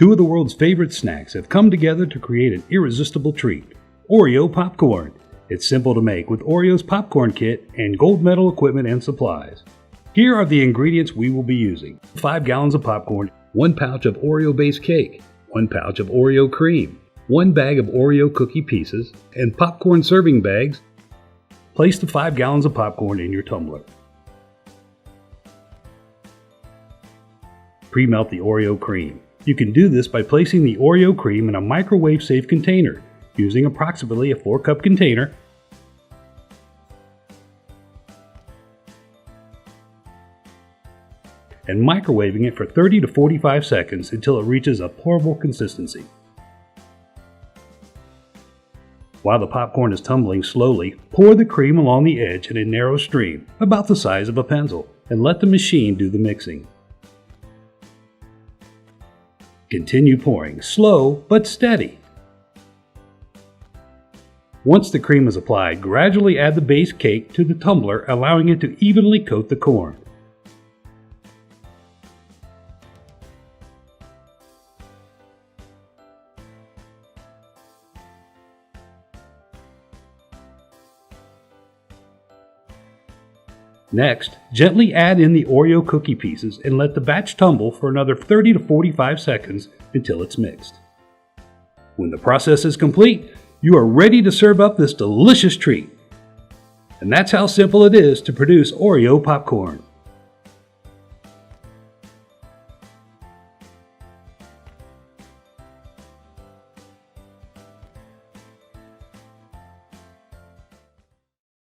Two of the world's favorite snacks have come together to create an irresistible treat, Oreo Popcorn. It's simple to make with Oreo's popcorn kit and gold medal equipment and supplies. Here are the ingredients we will be using. 5 gallons of popcorn, 1 pouch of Oreo-based cake, 1 pouch of Oreo cream, 1 bag of Oreo cookie pieces, and popcorn serving bags. Place the 5 gallons of popcorn in your tumbler. Pre-melt the Oreo cream. You can do this by placing the Oreo cream in a microwave-safe container, using approximately a 4-cup container. And microwaving it for 30 to 45 seconds until it reaches a pourable consistency. While the popcorn is tumbling slowly, pour the cream along the edge in a narrow stream, about the size of a pencil, and let the machine do the mixing. Continue pouring, slow but steady. Once the cream is applied, gradually add the base cake to the tumbler, allowing it to evenly coat the corn. Next, gently add in the Oreo cookie pieces and let the batch tumble for another 30 to 45 seconds until it's mixed. When the process is complete, you are ready to serve up this delicious treat. And that's how simple it is to produce Oreo popcorn.